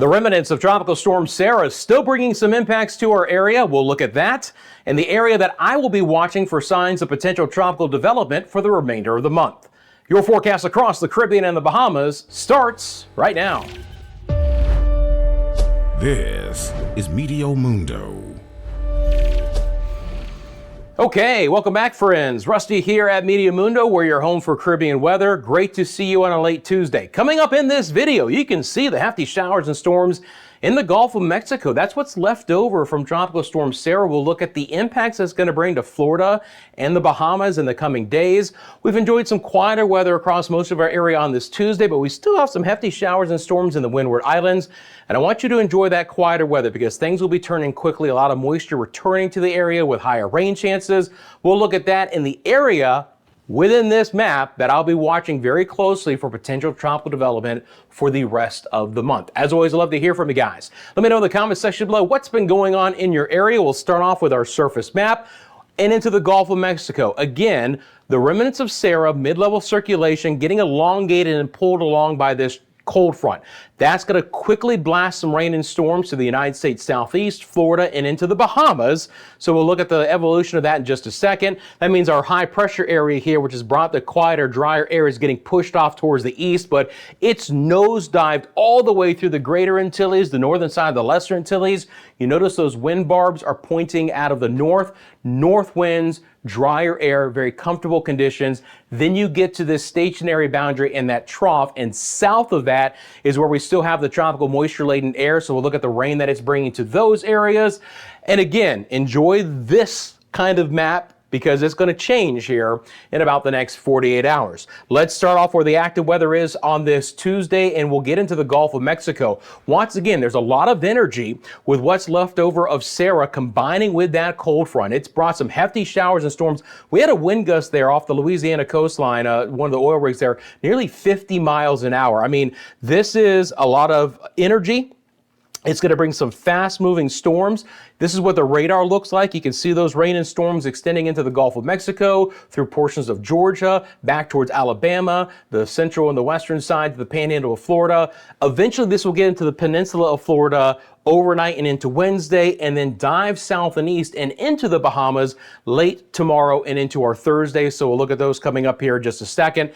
The remnants of Tropical Storm Sarah is still bringing some impacts to our area. We'll look at that and the area that I will be watching for signs of potential tropical development for the remainder of the month. Your forecast across the Caribbean and the Bahamas starts right now. This is Meteo Mundo. Okay, welcome back, friends. Rusty here at Meteo Mundo, where you're home for Caribbean weather. Great to see you on a late Tuesday. Coming up in this video, you can see the hefty showers and storms in the Gulf of Mexico. That's what's left over from Tropical Storm Sarah. We'll look at the impacts it's going to bring to Florida and the Bahamas in the coming days. We've enjoyed some quieter weather across most of our area on this Tuesday, but we still have some hefty showers and storms in the Windward Islands. And I want you to enjoy that quieter weather because things will be turning quickly. A lot of moisture returning to the area with higher rain chances. We'll look at that in the area within this map that I'll be watching very closely for potential tropical development for the rest of the month. As always, I'd love to hear from you guys. Let me know in the comment section below what's been going on in your area. We'll start off with our surface map and into the Gulf of Mexico. Again, the remnants of Sarah, mid-level circulation, getting elongated and pulled along by this cold front. That's going to quickly blast some rain and storms to the United States Southeast, Florida, and into the Bahamas. So we'll look at the evolution of that in just a second. That means our high pressure area here, which has brought the quieter, drier air, is getting pushed off towards the east, but it's nosedived all the way through the greater Antilles, the northern side of the lesser Antilles. You notice those wind barbs are pointing out of the north winds, drier air, very comfortable conditions. Then you get to this stationary boundary and that trough, and south of that is where we still have the tropical moisture-laden air. So we'll look at the rain that it's bringing to those areas. And again, enjoy this kind of map because it's going to change here in about the next 48 hours. Let's start off where the active weather is on this Tuesday, and we'll get into the Gulf of Mexico. Once again, there's a lot of energy with what's left over of Sarah combining with that cold front. It's brought some hefty showers and storms. We had a wind gust there off the Louisiana coastline, one of the oil rigs there, nearly 50 miles an hour. I mean, this is a lot of energy. It's going to bring some fast-moving storms. This is what the radar looks like. You can see those rain and storms extending into the Gulf of Mexico, through portions of Georgia, back towards Alabama, the central and the western side to the panhandle of Florida. Eventually, this will get into the peninsula of Florida overnight and into Wednesday, and then dive south and east and into the Bahamas late tomorrow and into our Thursday. So we'll look at those coming up here in just a second.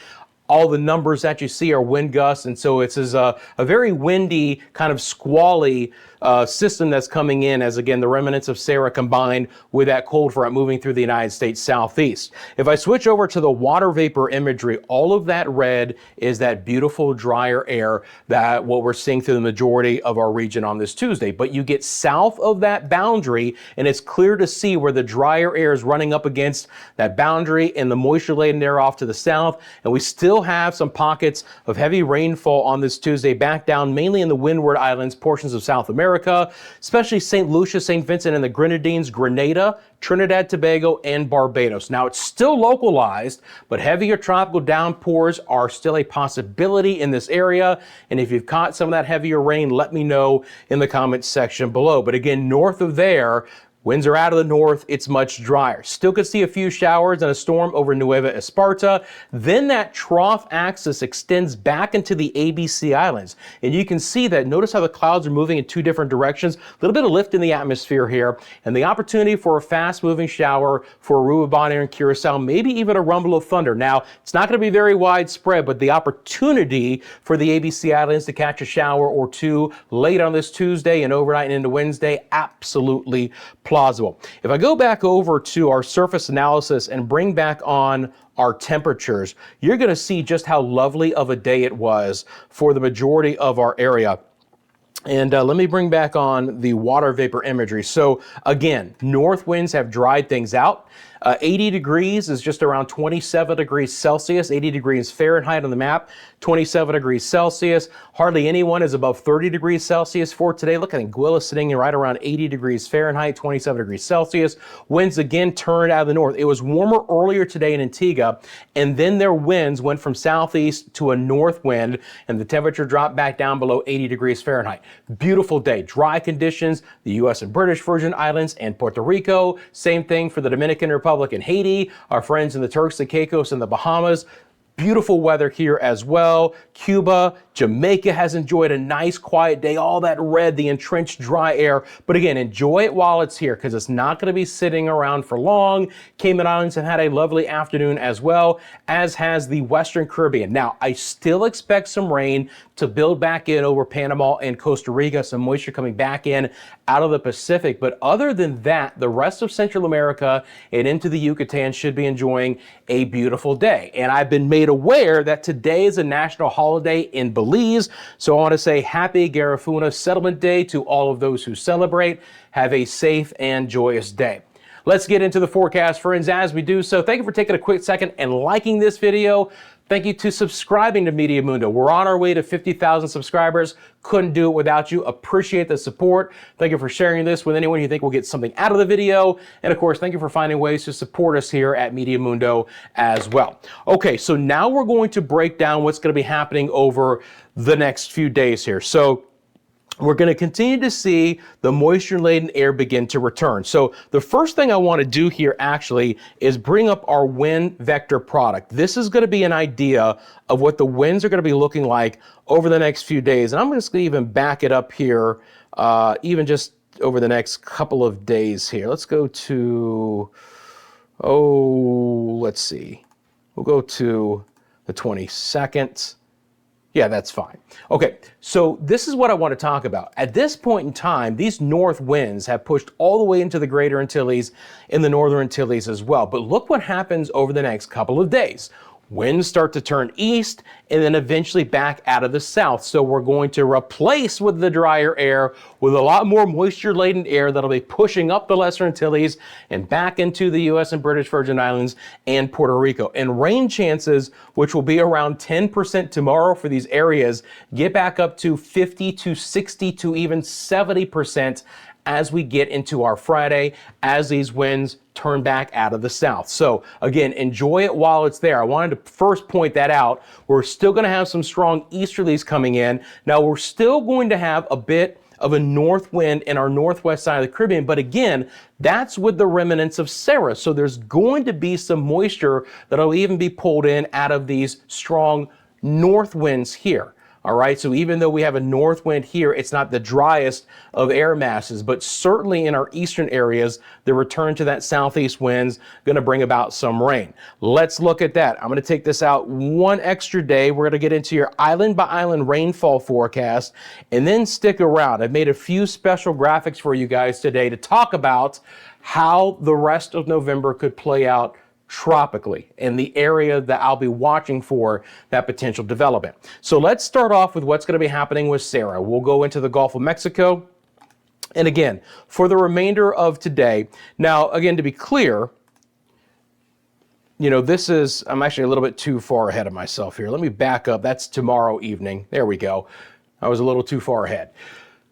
All the numbers that you see are wind gusts, and so it's a very windy, kind of squally system that's coming in as, again, the remnants of Sarah combined with that cold front moving through the United States Southeast. If I switch over to the water vapor imagery, all of that red is that beautiful drier air that what we're seeing through the majority of our region on this Tuesday. But you get south of that boundary, and it's clear to see where the drier air is running up against that boundary and the moisture-laden air off to the south, and we still have some pockets of heavy rainfall on this Tuesday back down mainly in the Windward Islands, portions of South America, especially St. Lucia, St. Vincent and the Grenadines, Grenada, Trinidad, Tobago, and Barbados. Now, it's still localized, but heavier tropical downpours are still a possibility in this area. And if you've caught some of that heavier rain, let me know in the comments section below. But again, north of there, winds are out of the north, it's much drier. Still could see a few showers and a storm over Nueva Esparta. Then that trough axis extends back into the ABC Islands. And you can see that, notice how the clouds are moving in two different directions. A little bit of lift in the atmosphere here, and the opportunity for a fast moving shower for Aruba, Bonaire, and Curacao, maybe even a rumble of thunder. Now, it's not going to be very widespread, but the opportunity for the ABC Islands to catch a shower or two late on this Tuesday and overnight and into Wednesday, absolutely plausible. If I go back over to our surface analysis and bring back on our temperatures, you're going to see just how lovely of a day it was for the majority of our area. And let me bring back on the water vapor imagery. So again, north winds have dried things out. 80 degrees is just around 27 degrees Celsius, 80 degrees Fahrenheit on the map, 27 degrees Celsius. Hardly anyone is above 30 degrees Celsius for today. Look, I think Anguilla sitting right around 80 degrees Fahrenheit, 27 degrees Celsius. Winds again turned out of the north. It was warmer earlier today in Antigua, and then their winds went from southeast to a north wind, and the temperature dropped back down below 80 degrees Fahrenheit. Beautiful day, dry conditions, the U.S. and British Virgin Islands and Puerto Rico. Same thing for the Dominican Republic and Haiti, our friends in the Turks and Caicos and the Bahamas. Beautiful weather here as well. Cuba, Jamaica has enjoyed a nice quiet day, all that red, the entrenched dry air. But again, enjoy it while it's here because it's not going to be sitting around for long. Cayman Islands have had a lovely afternoon as well, as has the Western Caribbean. Now, I still expect some rain to build back in over Panama and Costa Rica, some moisture coming back in out of the Pacific. But other than that, the rest of Central America and into the Yucatan should be enjoying a beautiful day. And I've been made aware that today is a national holiday in Belize. So I want to say happy Garifuna Settlement Day to all of those who celebrate. Have a safe and joyous day. Let's get into the forecast, friends. As we do so, thank you for taking a quick second and liking this video. Thank you to subscribing to Meteo Mundo. We're on our way to 50,000 subscribers. Couldn't do it without you. Appreciate the support. Thank you for sharing this with anyone you think will get something out of the video. And of course, thank you for finding ways to support us here at Meteo Mundo as well. Okay, so now we're going to break down what's going to be happening over the next few days here. So we're going to continue to see the moisture-laden air begin to return. So the first thing I want to do here actually is bring up our wind vector product. This is going to be an idea of what the winds are going to be looking like over the next few days. And I'm just going to even back it up here, even just over the next couple of days here. Let's go to, let's see. We'll go to the 22nd. Yeah, that's fine. Okay, so this is what I want to talk about. At this point in time, these north winds have pushed all the way into the Greater Antilles and the Northern Antilles as well. But look what happens over the next couple of days. Winds start to turn east and then eventually back out of the south. So we're going to replace with the drier air with a lot more moisture-laden air that'll be pushing up the Lesser Antilles and back into the U.S. and British Virgin Islands and Puerto Rico. And rain chances, which will be around 10% tomorrow for these areas, get back up to 50 to 60 to even 70% as we get into our Friday, as these winds turn back out of the south. So again, enjoy it while it's there. I wanted to first point that out. We're still going to have some strong easterlies coming in. Now we're still going to have a bit of a north wind in our northwest side of the Caribbean, but again, that's with the remnants of Sarah. So there's going to be some moisture that'll even be pulled in out of these strong north winds here. All right, so even though we have a north wind here, it's not the driest of air masses, but certainly in our eastern areas, the return to that southeast wind's going to bring about some rain. Let's look at that. I'm going to take this out one extra day. We're going to get into your island by island rainfall forecast and then stick around. I've made a few special graphics for you guys today to talk about how the rest of November could play out tropically in the area that I'll be watching for that potential development. So let's start off with what's going to be happening with Sarah. We'll go into the Gulf of Mexico. And again, for the remainder of today, now again, to be clear, you know, I'm actually a little bit too far ahead of myself here. Let me back up. That's tomorrow evening. There we go. I was a little too far ahead,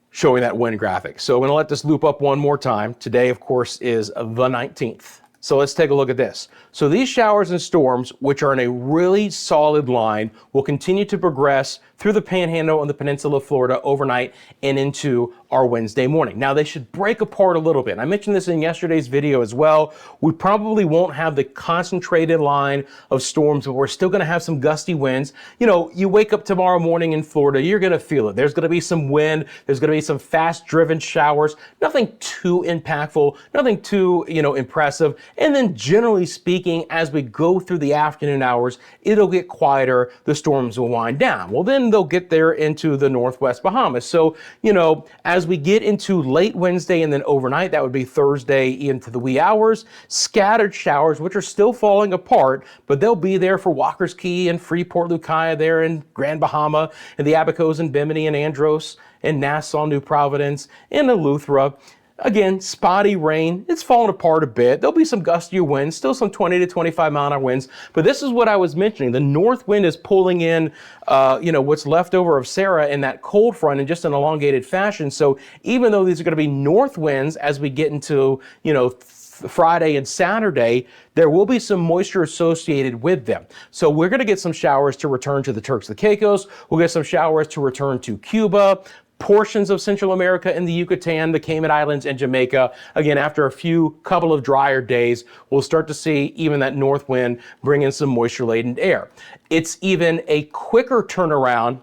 showing that wind graphic. So I'm going to let this loop up one more time. Today, of course, is the 19th. So let's take a look at this. So these showers and storms, which are in a really solid line, will continue to progress through the Panhandle and the Peninsula of Florida overnight and into our Wednesday morning. Now they should break apart a little bit. I mentioned this in yesterday's video as well. We probably won't have the concentrated line of storms, but we're still going to have some gusty winds. You know, you wake up tomorrow morning in Florida, you're going to feel it. There's going to be some wind. There's going to be some fast driven showers. Nothing too impactful, nothing too, impressive. And then generally speaking, as we go through the afternoon hours, it'll get quieter. The storms will wind down. Well, then they'll get there into the northwest Bahamas. So, as we get into late Wednesday and then overnight, that would be Thursday into the wee hours, scattered showers, which are still falling apart, but they'll be there for Walker's Key and Freeport, Lucaya there in Grand Bahama, and the Abacos and Bimini and Andros and Nassau, New Providence, and Eleuthera. Again, spotty rain. It's falling apart a bit. There'll be some gustier winds, still some 20 to 25 mile an hour winds. But this is what I was mentioning. The north wind is pulling in, what's left over of Sarah in that cold front in just an elongated fashion. So even though these are going to be north winds as we get into, Friday and Saturday, there will be some moisture associated with them. So we're going to get some showers to return to the Turks and Caicos. We'll get some showers to return to Cuba, portions of Central America and the Yucatan, the Cayman Islands, and Jamaica. Again, after a couple of drier days, we'll start to see even that north wind bring in some moisture-laden air. It's even a quicker turnaround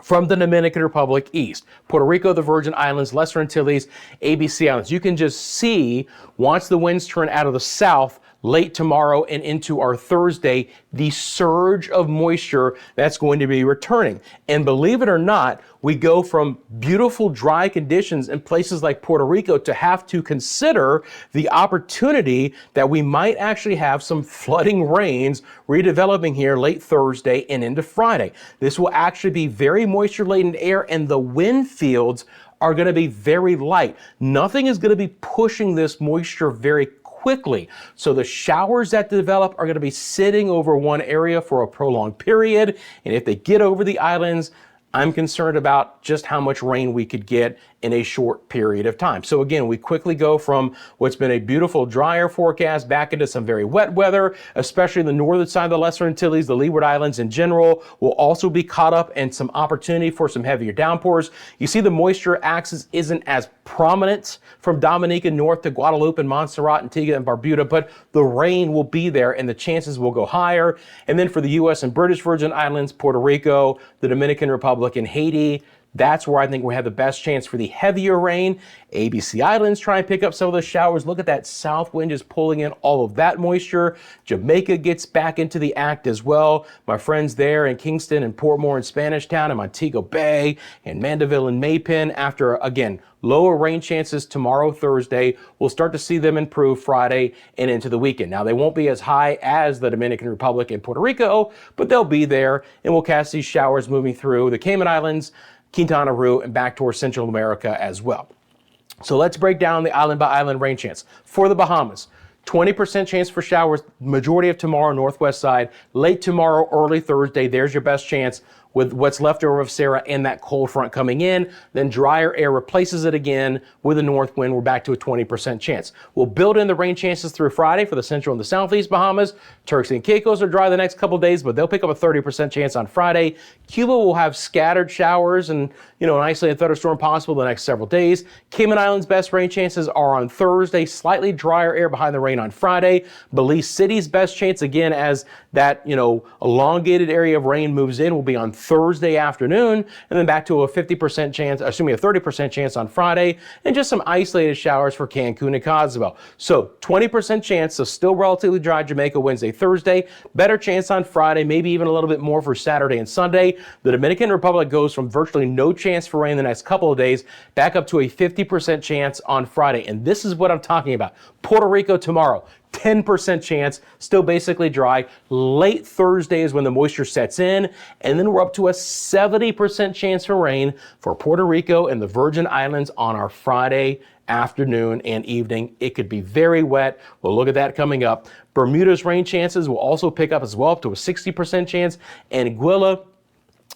from the Dominican Republic east. Puerto Rico, the Virgin Islands, Lesser Antilles, ABC Islands. You can just see, once the winds turn out of the south, late tomorrow and into our Thursday, the surge of moisture that's going to be returning. And believe it or not, we go from beautiful dry conditions in places like Puerto Rico to have to consider the opportunity that we might actually have some flooding rains redeveloping here late Thursday and into Friday. This will actually be very moisture-laden air, and the wind fields are going to be very light. Nothing is going to be pushing this moisture very quickly. So the showers that develop are going to be sitting over one area for a prolonged period. And if they get over the islands, I'm concerned about just how much rain we could get in a short period of time. So again, we quickly go from what's been a beautiful drier forecast back into some very wet weather, especially in the northern side of the Lesser Antilles. The Leeward Islands in general will also be caught up in some opportunity for some heavier downpours. You see the moisture axis isn't as prominent from Dominica north to Guadeloupe and Montserrat, Antigua and Barbuda, but the rain will be there and the chances will go higher. And then for the U.S. and British Virgin Islands, Puerto Rico, the Dominican Republic, and Haiti, that's where I think we have the best chance for the heavier rain. ABC Islands try and pick up some of those showers. Look at that south wind just pulling in all of that moisture. Jamaica gets back into the act as well. My friends there in Kingston and Portmore and Spanish Town and Montego Bay and Mandeville and Maypen, after, again, lower rain chances tomorrow, Thursday, we'll start to see them improve Friday and into the weekend. Now, they won't be as high as the Dominican Republic and Puerto Rico, but they'll be there, and we'll catch these showers moving through the Cayman Islands, Quintana Roo, and back towards Central America as well. So let's break down the island by island rain chance. For the Bahamas, 20% chance for showers, majority of tomorrow, northwest side. Late tomorrow, early Thursday, there's your best chance with what's left over of Sarah and that cold front coming in. Then drier air replaces it again with a north wind. We're back to a 20% chance. We'll build in the rain chances through Friday for the central and the southeast Bahamas. Turks and Caicos are dry the next couple of days, but they'll pick up a 30% chance on Friday. Cuba will have scattered showers and, an isolated thunderstorm possible the next several days. Cayman Islands' best rain chances are on Thursday, slightly drier air behind the rain on Friday. Belize City's best chance, again, as that, elongated area of rain moves in, will be on Thursday afternoon, and then back to a 50% chance, assuming a 30% chance on Friday, and just some isolated showers for Cancun and Cozumel. So 20% chance, so still relatively dry Jamaica Wednesday, Thursday, better chance on Friday, maybe even a little bit more for Saturday and Sunday. The Dominican Republic goes from virtually no chance for rain the next couple of days back up to a 50% chance on Friday. And this is what I'm talking about. Puerto Rico tomorrow, 10% chance, still basically dry. Late Thursday is when the moisture sets in, and then we're up to a 70% chance for rain for Puerto Rico and the Virgin Islands on our Friday afternoon and evening. It could be very wet. We'll look at that coming up. Bermuda's rain chances will also pick up as well, up to a 60% chance. Anguilla,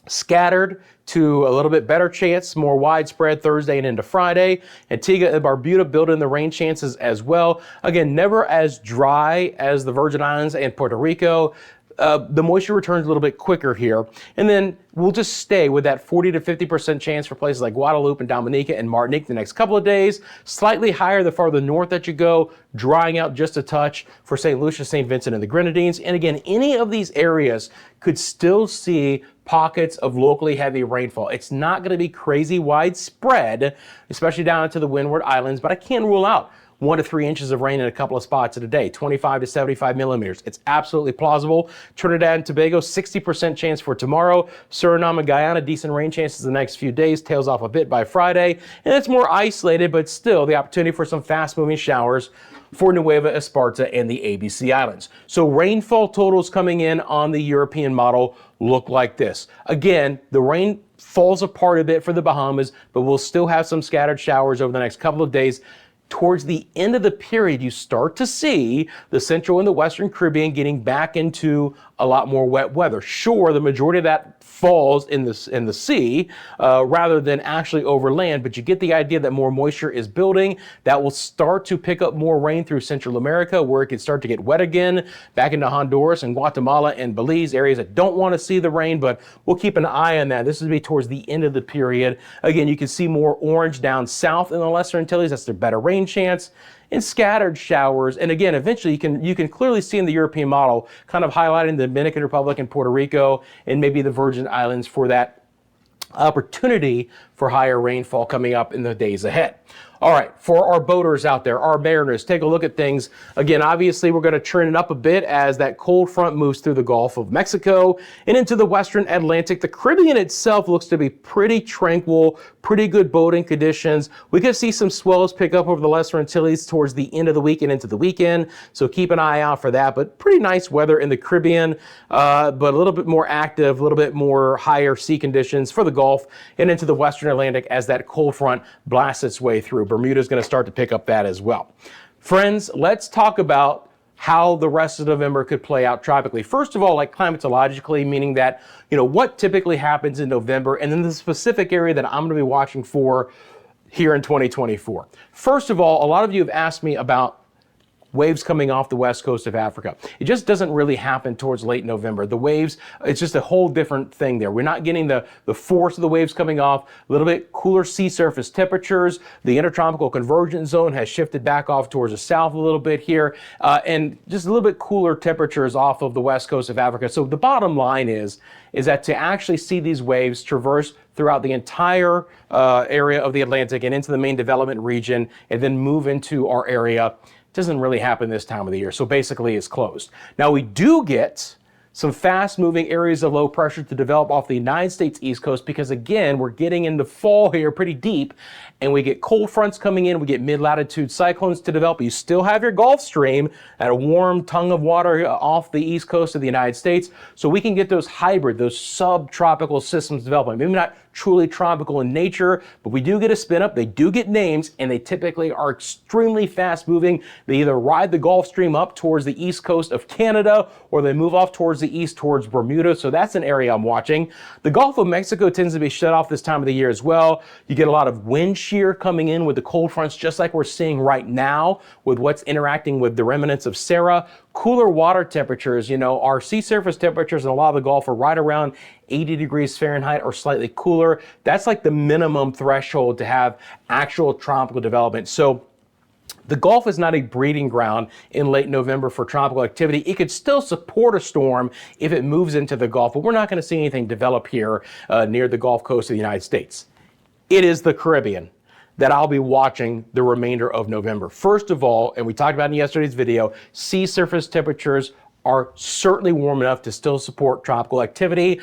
scattered to a little bit better chance, more widespread Thursday and into Friday. Antigua and Barbuda build in the rain chances as well. Again, never as dry as the Virgin Islands and Puerto Rico. The moisture returns a little bit quicker here. And then we'll just stay with that 40 to 50% chance for places like Guadeloupe and Dominica and Martinique the next couple of days. Slightly higher the farther north that you go, drying out just a touch for St. Lucia, St. Vincent, and the Grenadines. And again, any of these areas could still see pockets of locally heavy rainfall. It's not going to be crazy widespread, especially down to the Windward Islands, but I can't rule out 1 to 3 inches of rain in a couple of spots in a day, 25 to 75 millimeters. It's absolutely plausible. Trinidad and Tobago, 60% chance for tomorrow. Suriname and Guyana, decent rain chances the next few days, tails off a bit by Friday. And it's more isolated, but still the opportunity for some fast-moving showers for Nueva Esparta and the ABC Islands. So rainfall totals coming in on the European model look like this. Again, the rain falls apart a bit for the Bahamas, but we'll still have some scattered showers over the next couple of days. Towards the end of the period, you start to see the central and the western Caribbean getting back into a lot more wet weather. Sure, the majority of that falls in the sea rather than actually over land, but you get the idea that more moisture is building. That will start to pick up more rain through Central America, where it can start to get wet again, back into Honduras and Guatemala and Belize, areas that don't want to see the rain, but we'll keep an eye on that. This will be towards the end of the period. Again, you can see more orange down south in the Lesser Antilles. That's their better rain chance, and scattered showers. And again, eventually you can clearly see in the European model, kind of highlighting the Dominican Republic and Puerto Rico and maybe the Virgin Islands for that opportunity for higher rainfall coming up in the days ahead. All right, for our boaters out there, our mariners, take a look at things. Again, obviously, we're going to turn it up a bit as that cold front moves through the Gulf of Mexico and into the western Atlantic. The Caribbean itself looks to be pretty tranquil, pretty good boating conditions. We could see some swells pick up over the Lesser Antilles towards the end of the week and into the weekend, so keep an eye out for that. But pretty nice weather in the Caribbean, but a little bit more active, a little bit more higher sea conditions for the Gulf and into the western Atlantic as that cold front blasts its way through. Bermuda is going to start to pick up that as well. Friends, let's talk about how the rest of November could play out tropically. First of all, like climatologically, meaning that, what typically happens in November, and then the specific area that I'm going to be watching for here in 2024. First of all, a lot of you have asked me about waves coming off the west coast of Africa. It just doesn't really happen towards late November. The waves, it's just a whole different thing there. We're not getting the force of the waves coming off. A little bit cooler sea surface temperatures. The intertropical convergence zone has shifted back off towards the south a little bit here, and just a little bit cooler temperatures off of the west coast of Africa. So the bottom line is that to actually see these waves traverse throughout the entire area of the Atlantic and into the main development region and then move into our area doesn't really happen this time of the year. So basically it's closed. Now we do get some fast moving areas of low pressure to develop off the United States East Coast because again, we're getting into fall here pretty deep and we get cold fronts coming in, we get mid-latitude cyclones to develop. You still have your Gulf Stream at a warm tongue of water off the East Coast of the United States. So we can get those hybrid, those subtropical systems developing. Maybe not truly tropical in nature, but we do get a spin up. They do get names and they typically are extremely fast moving. They either ride the Gulf Stream up towards the East Coast of Canada or they move off towards the east towards Bermuda. So that's an area I'm watching. The Gulf of Mexico tends to be shut off this time of the year as well. You get a lot of wind shear coming in with the cold fronts, just like we're seeing right now with what's interacting with the remnants of Sarah. Cooler water temperatures, our sea surface temperatures in a lot of the Gulf are right around 80 degrees Fahrenheit or slightly cooler. That's like the minimum threshold to have actual tropical development. So the Gulf is not a breeding ground in late November for tropical activity. It could still support a storm if it moves into the Gulf, but we're not going to see anything develop here near the Gulf Coast of the United States. It is the Caribbean that I'll be watching the remainder of November. First of all, and we talked about in yesterday's video, sea surface temperatures are certainly warm enough to still support tropical activity.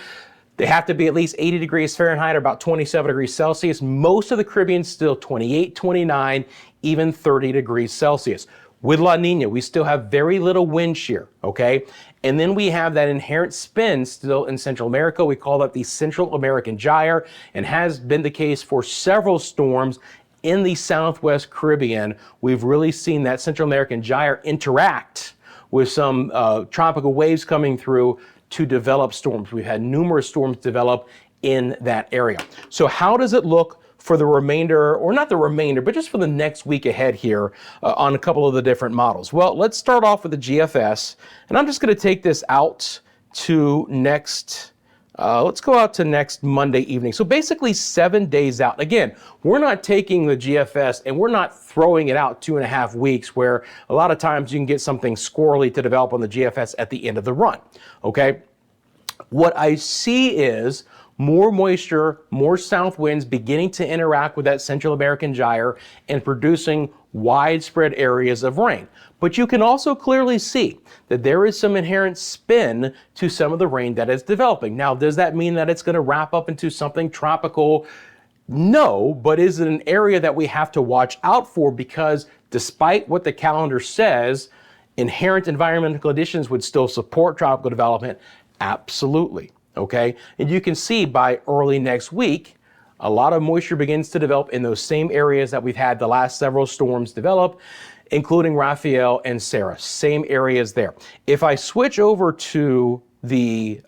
They have to be at least 80 degrees Fahrenheit or about 27 degrees Celsius. Most of the Caribbean still 28, 29, even 30 degrees Celsius. With La Nina, we still have very little wind shear, okay? And then we have that inherent spin still in Central America. We call that the Central American Gyre, and has been the case for several storms in the Southwest Caribbean. We've really seen that Central American Gyre interact with some tropical waves coming through to develop storms. We've had numerous storms develop in that area. So how does it look for the remainder, or not the remainder, but just for the next week ahead here on a couple of the different models? Well, let's start off with the GFS, and I'm just going to take this out to next, let's go out to next Monday evening. So basically 7 days out. Again, we're not taking the GFS and we're not throwing it out 2.5 weeks, where a lot of times you can get something squirrely to develop on the GFS at the end of the run, okay? What I see is more moisture, more south winds beginning to interact with that Central American Gyre and producing widespread areas of rain. But you can also clearly see that there is some inherent spin to some of the rain that is developing. Now, does that mean that it's going to wrap up into something tropical? No, but is it an area that we have to watch out for? Because despite what the calendar says, inherent environmental conditions would still support tropical development. Absolutely. Okay, and you can see by early next week, a lot of moisture begins to develop in those same areas that we've had the last several storms develop, including Raphael and Sarah, same areas there. If I switch over to the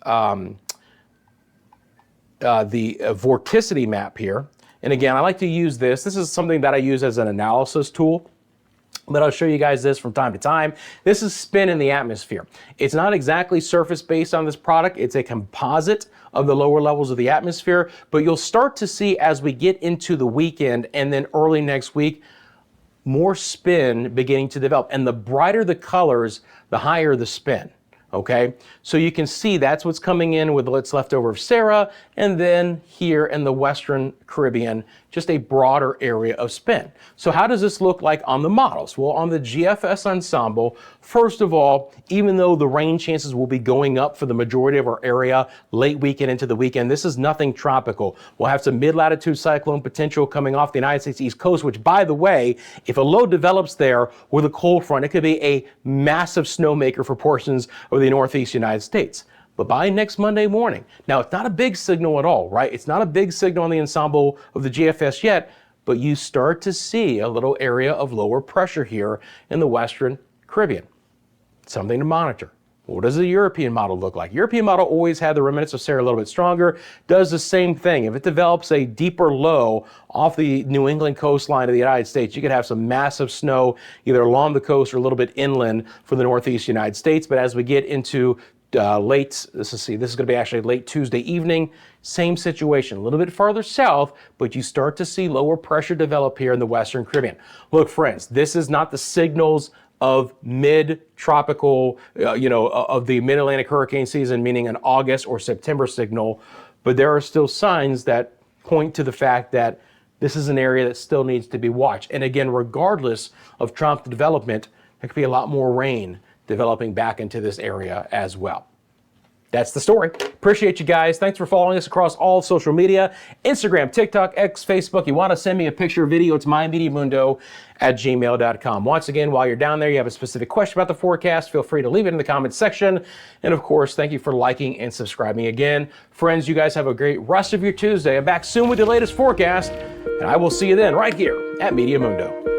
vorticity map here. And again, I like to use this. This is something that I use as an analysis tool, but I'll show you guys this from time to time. This is spin in the atmosphere. It's not exactly surface based on this product. It's a composite of the lower levels of the atmosphere, but you'll start to see as we get into the weekend and then early next week, more spin beginning to develop. And the brighter the colors, the higher the spin. Okay, so you can see that's what's coming in with what's left over of Sarah, and then here in the Western Caribbean, just a broader area of spin. So how does this look like on the models? Well, on the GFS ensemble, first of all, even though the rain chances will be going up for the majority of our area late weekend into the weekend, this is nothing tropical. We'll have some mid-latitude cyclone potential coming off the United States East Coast, which, by the way, if a low develops there with a cold front, it could be a massive snowmaker for portions of the Northeast United States. But by next Monday morning, now it's not a big signal at all, right? It's not a big signal on the ensemble of the GFS yet, but you start to see a little area of lower pressure here in the Western Caribbean. Something to monitor. What does the European model look like? European model always had the remnants of Sarah a little bit stronger, does the same thing. If it develops a deeper low off the New England coastline of the United States, you could have some massive snow either along the coast or a little bit inland for the Northeast United States. But as we get into this is going to be actually late Tuesday evening, same situation, a little bit farther south, but you start to see lower pressure develop here in the Western Caribbean. Look, friends, this is not the signals of mid-tropical, of the mid-Atlantic hurricane season, meaning an August or September signal, but there are still signs that point to the fact that this is an area that still needs to be watched. And again, regardless of tropical development, there could be a lot more rain developing back into this area as well. That's the story. Appreciate you guys. Thanks for following us across all social media, Instagram, TikTok, X, Facebook. You want to send me a picture or video to myMediaMundo@gmail.com. Once again, while you're down there, you have a specific question about the forecast, feel free to leave it in the comments section. And of course, thank you for liking and subscribing again. Friends, you guys have a great rest of your Tuesday. I'm back soon with the latest forecast, and I will see you then right here at Meteo Mundo.